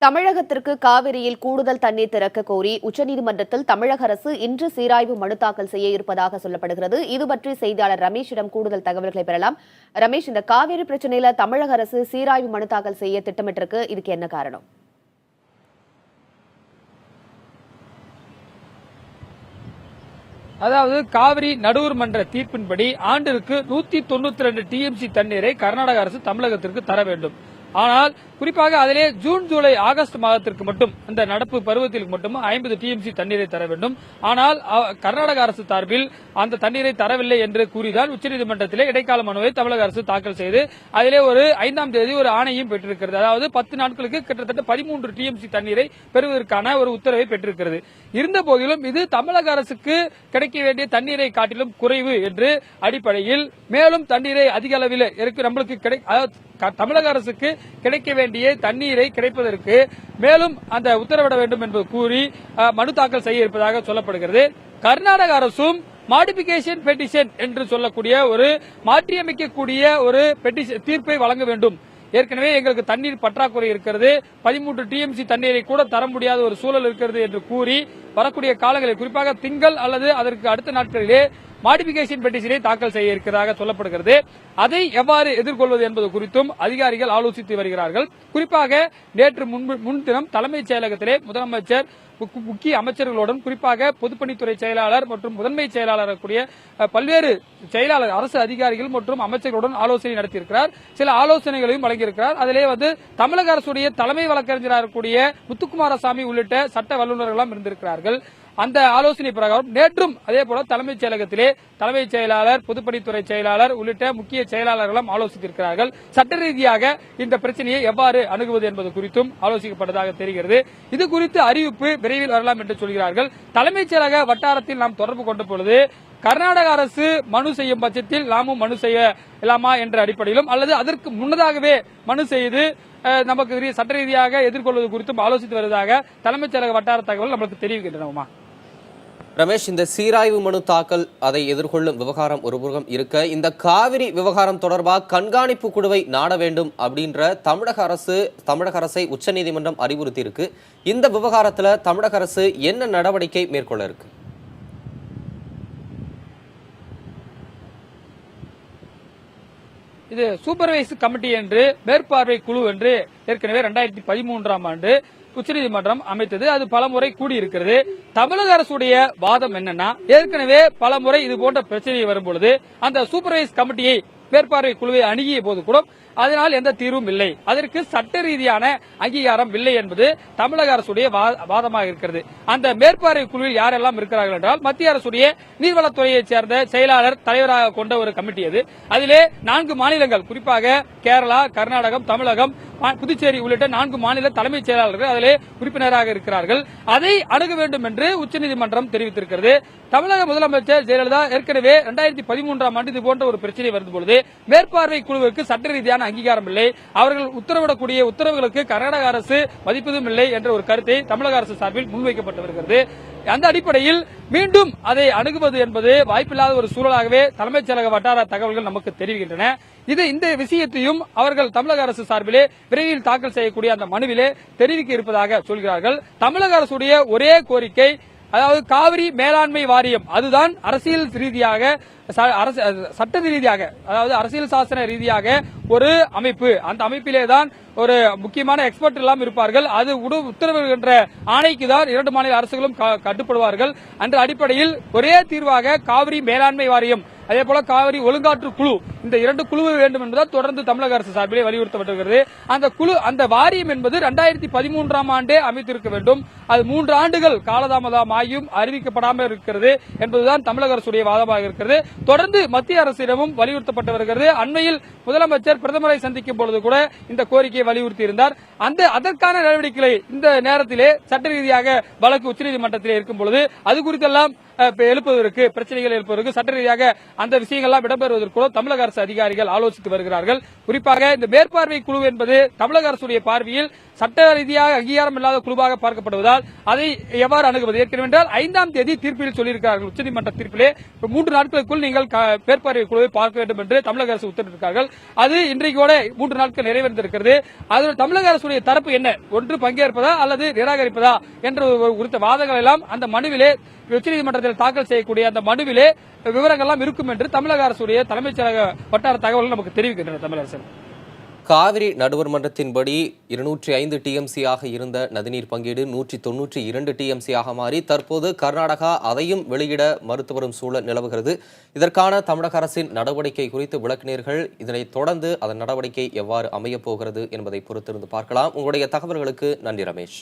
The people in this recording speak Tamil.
தமிழகத்திற்கு காவிரியில் கூடுதல் தண்ணீர் திறக்க கோரி உச்சநீதிமன்றத்தில் தமிழக அரசு இன்று சீராய்வு மனு தாக்கல் செய்ய இருப்பதாக சொல்லப்படுகிறது. இதுபற்றி செய்தியாளர் ரமேஷிடம் கூடுதல் தகவல்களை பெறலாம். ரமேஷ், இந்த காவிரி பிரச்சனையில தமிழக அரசு சீராய்வு மனு தாக்கல் செய்ய திட்டமிட்டிருக்கு, இதுக்கு என்ன காரணம்? அதாவது காவிரி நடுவர் மன்ற தீர்ப்பின்படி ஆண்டிற்கு 192 டிஎம்சி தண்ணீரை கர்நாடக அரசு தமிழகத்திற்கு தர வேண்டும். ஆனால் குறிப்பாக அதிலே ஜூன், ஜூலை, ஆகஸ்ட் மாதத்திற்கு மட்டும் அந்த நடப்பு பருவத்திற்கு மட்டும் 50 டிஎம்சி தண்ணீரை தர வேண்டும். ஆனால் கர்நாடக அரசு சார்பில் அந்த தண்ணீரை தரவில்லை என்று கூறிதான் உச்சநீதிமன்றத்திலே இடைக்கால மனுவை தமிழக அரசு தாக்கல் செய்து அதிலே ஒரு 5ஆம் தேதி ஒரு ஆணையும் பெற்றிருக்கிறது. அதாவது 10 நாட்களுக்கு கிட்டத்தட்ட 13 டிஎம்சி தண்ணீரை பெறுவதற்கான ஒரு உத்தரவை பெற்றிருக்கிறது. இருந்த போதிலும் இது தமிழக அரசுக்கு கிடைக்க வேண்டிய தண்ணீரை காட்டிலும் குறைவு என்று அடிப்படையில் மேலும் தண்ணீரை அதிக அளவில் நம்மளுக்கு தமிழக அரசுக்கு கிடைக்க வேண்டிய தண்ணீரை கிடைப்பதற்கு மேலும் அந்த உத்தரவிட வேண்டும் என்று கூறி மனு தாக்கல் செய்ய இருப்பதாக சொல்லப்படுகிறது. கர்நாடக அரசும் மாடிபிகேஷன் பெட்டிஷன் என்று சொல்லக்கூடிய ஒரு மாற்றியமைக்கக்கூடிய ஒரு தீர்ப்பை வழங்க வேண்டும். ஏற்கனவே எங்களுக்கு தண்ணீர் பற்றாக்குறை இருக்கிறது, 13 டிஎம்சி தண்ணீரை கூட தர முடியாத ஒரு சூழல் இருக்கிறது என்று கூறி வரக்கூடிய காலங்களில் குறிப்பாக திங்கள் அல்லது அதற்கு அடுத்த நாட்களிலே மாடிபிகேஷன் பெட்டிஷனை தாக்கல் செய்ய இருக்கிறதாக சொல்லப்படுகிறது. அதை எவ்வாறு எதிர்கொள்வது என்பது குறித்தும் அதிகாரிகள் ஆலோசித்து வருகிறார்கள். குறிப்பாக நேற்று முன்தினம் தலைமைச் செயலகத்திலே முதலமைச்சர் முக்கிய அமைச்சர்களுடன் குறிப்பாக பொதுப்பணித்துறை செயலாளர் மற்றும் முதன்மை செயலாளர் கூடிய பல்வேறு செயலாளர் அரசு அதிகாரிகள் மற்றும் அமைச்சர்களுடன் ஆலோசனை நடத்தியிருக்கிறார். சில ஆலோசனைகளையும் வழங்கியிருக்கிறார். அதிலே தமிழக அரசுடைய தலைமை வழக்கறிஞராக கூடிய முத்துக்குமாரசாமி உள்ளிட்ட சட்ட வல்லுநர்களும் இருந்திருக்கிறார்கள். அந்த ஆலோசனை பிரகாரம் நேற்றும் அதேபோல தலைமைச் செயலகத்திலே தலைமைச் செயலாளர், பொதுப்பணித்துறை செயலாளர் உள்ளிட்ட முக்கிய செயலாளர்களும் ஆலோசித்திருக்கிறார்கள். சட்ட ரீதியாக இந்த பிரச்சனையை எவ்வாறு அணுகுவது என்பது குறித்தும் ஆலோசிக்கப்பட்டதாக தெரிகிறது. இது குறித்து அறிவிப்பு விரைவில் வரலாம் என்று சொல்கிறார்கள். தலைமைச் செயலக வட்டாரத்தில் நாம் தொடர்பு கொண்ட பொழுது கர்நாடக அரசு மனு செய்யும் பட்சத்தில் நாமும் மனு செய்யலாமா என்ற அடிப்படையிலும் அல்லது அதற்கு முன்னதாகவே மனு செய்து நமக்கு சட்ட ரீதியாக எதிர்கொள்வது குறித்தும் ஆலோசித்து வருவதாக தலைமைச் செயலக வட்டார தகவல் நமக்கு தெரிவிக்கின்றன. ரமேஷ், இந்த சீராய்வு மனு தாக்கல் அதை எதிர்கொள்ளும் விவகாரம் ஒருபுறம் இருக்க, இந்த காவிரி விவகாரம் தொடர்பாக கண்காணிப்பு குழுவை நாட வேண்டும் அப்படின்ற தமிழக அரசை உச்சநீதிமன்றம் அறிவுறுத்தி இருக்கு. இந்த விவகாரத்தில் தமிழக அரசு என்ன நடவடிக்கை மேற்கொள்ள இருக்கு? இது சூப்பர்வைஸ் கமிட்டி என்று மேற்பார்வை குழு என்று ஏற்கனவே 2013ஆம் ஆண்டு உச்சநீதிமன்றம் அமைத்தது. அது பலமுறை கூடியிருக்கிறது. தமிழக அரசுடைய வாதம் என்னன்னா, ஏற்கனவே பலமுறை இது போன்ற பிரச்சனை வரும்பொழுது அந்த சூப்பர்வைஸ் கமிட்டியை மேற்பார்வை குழுவை அணுகிய போது கூட அதனால் எந்த தீர்வும் இல்லை, அதற்கு சட்ட ரீதியான அங்கீகாரம் இல்லை என்பது தமிழக அரசுடைய வாதமாக இருக்கிறது. அந்த மேற்பார்வை குழுவில் யாரெல்லாம் இருக்கிறார்கள் என்றால் மத்திய அரசுடைய நீர்வளத்துறையைச் சேர்ந்த செயலாளர் தலைவராக கொண்ட ஒரு கமிட்டி அது. அதிலே 4 மாநிலங்கள் குறிப்பாக கேரளா, கர்நாடகம், தமிழகம், புதுச்சேரி உள்ளிட்ட 4 மாநில தலைமைச் செயலாளர்கள் அதிலே உறுப்பினராக இருக்கிறார்கள். அதை அணுக வேண்டும் என்று உச்சநீதிமன்றம் தெரிவித்திருக்கிறது. தமிழக முதலமைச்சர் ஜெயலலிதா ஏற்கனவே 2013ஆம் ஆண்டு இது போன்ற ஒரு பிரச்சனை வரும்பொழுது மேற்பார்வை குழுவிற்கு சட்ட ரீதியான அங்கீகாரம் இல்லை, அவர்கள் உத்தரவிடக்கூடிய உத்தரவுகளுக்கு கர்நாடக அரசு மதிப்பதும் இல்லை என்ற ஒரு கருத்தை தமிழக அரசு சார்பில் முன்வைக்கப்பட்டு வருகிறது. அந்த அடிப்படையில் மீண்டும் அதை அணுகுவது என்பது வாய்ப்பில்லாத ஒரு சூழலாகவே தலைமைச் செயலக வட்டார தகவல்கள் நமக்கு தெரிவிக்கின்றன. இந்த விஷயத்தையும் அவர்கள் தமிழக அரசு சார்பிலே விரைவில் தாக்கல் செய்யக்கூடிய அந்த மனுவிலே தெரிவிக்க இருப்பதாக சொல்கிறார்கள். தமிழக அரசுடைய ஒரே கோரிக்கை, அதாவது காவிரி மேலாண்மை வாரியம், அதுதான் அரசியல் ரீதியாக சட்ட ரீதியாக அதாவது அரசியல் சாசன ரீதியாக ஒரு அமைப்பு. அந்த அமைப்பிலேதான் ஒரு முக்கியமான எக்ஸ்பர்ட் எல்லாம் இருப்பார்கள். அது உத்தரவிடுகின்ற ஆணைக்கு தான் 2 மாநில அரசுகளும் கட்டுப்படுவார்கள். அந்த அடிப்படையில் ஒரே தீர்வாக காவிரி மேலாண்மை வாரியம், அதே போல காவிரி ஒழுங்காற்று குழு, இந்த 2 குழு வேண்டும் என்பதால் தொடர்ந்து தமிழக அரசு சார்பிலே வலியுறுத்தப்பட்டிருக்கிறது. அந்த வாரியம் என்பது 2013ஆம் ஆண்டே அமைத்திருக்க வேண்டும். அது 3 ஆண்டுகள் காலதாமதமாகியும் அறிவிக்கப்படாமல் இருக்கிறது என்பதுதான் தமிழக அரசுடைய வாதமாக இருக்கிறது. தொடர்ந்து மத்திய அரசிடமும் வலியுறுத்தப்பட்டு வருகிறது. அண்மையில் முதலமைச்சர் பிரதமரை சந்திக்கும் பொழுது கூட இந்த கோரிக்கையை வலியுறுத்தி இருந்தார். அதற்கான நடவடிக்கைகளை இந்த நேரத்திலே சட்ட ரீதியாக வழக்கு உச்சநீதிமன்றத்திலே இருக்கும் பொழுது அது குறித்தெல்லாம் எழுப்புவதற்கு, பிரச்சனைகள் எழுப்புவதற்கு, சட்ட ரீதியாக அந்த விஷயங்கள்லாம் இடம்பெறுவதற்கு தமிழக அரசு அதிகாரிகள் ஆலோசித்து வருகிறார்கள். குறிப்பாக இந்த மேற்பார்வை குழு என்பது தமிழக அரசுடைய பார்வையில் சட்ட ரீதியாக அங்கீகாரம் இல்லாத குழுவாக பார்க்கப்படுவதால் அதை எவ்வாறு அணுகுவது? ஏற்கனவே 5ஆம் தேதி தீர்ப்பில் சொல்லியிருக்கிறார்கள். உச்சநீதிமன்ற தீர்ப்பிலே 3 நாட்களுக்குள் நீங்கள் மேற்பார்வை குழுவை பார்க்க வேண்டும் என்று தமிழக அரசு உத்தரவிட்டிருக்கிறார்கள். அது இன்றைக்கோட 3 நாட்கள் நிறைவடைந்திருக்கிறது. அதில் தமிழக அரசுடைய தரப்பு என்ன, ஒன்று பங்கேற்பதா அல்லது நிராகரிப்பதா என்ற குறித்த வாதங்கள் எல்லாம் அந்த மனுவிலே, உச்சநீதிமன்றத்தில் தாக்கல் செய்யக்கூடிய அந்த மனுவிலே விவரங்கள்லாம் இருக்கும் என்று தமிழக அரசுடைய தலைமைச் செயலக வட்டார தகவல்கள் நமக்கு தெரிவிக்கின்றன. தமிழக அரசு காவிரி நடுவர் மன்றத்தின்படி 205 டிஎம்சியாக இருந்த நதிநீர் பங்கீடு 192 டிஎம்சியாக மாறி தற்போது கர்நாடகா அதையும் வெளியிட மறுத்து வரும் சூழல் நிலவுகிறது. இதற்கான தமிழக அரசின் நடவடிக்கை குறித்து விளக்கினீர்கள். இதனைத் தொடர்ந்து அதன் நடவடிக்கை எவ்வாறு அமையப் போகிறது என்பதை பொறுத்திருந்து பார்க்கலாம். உங்களுடைய தகவல்களுக்கு நன்றி ரமேஷ்.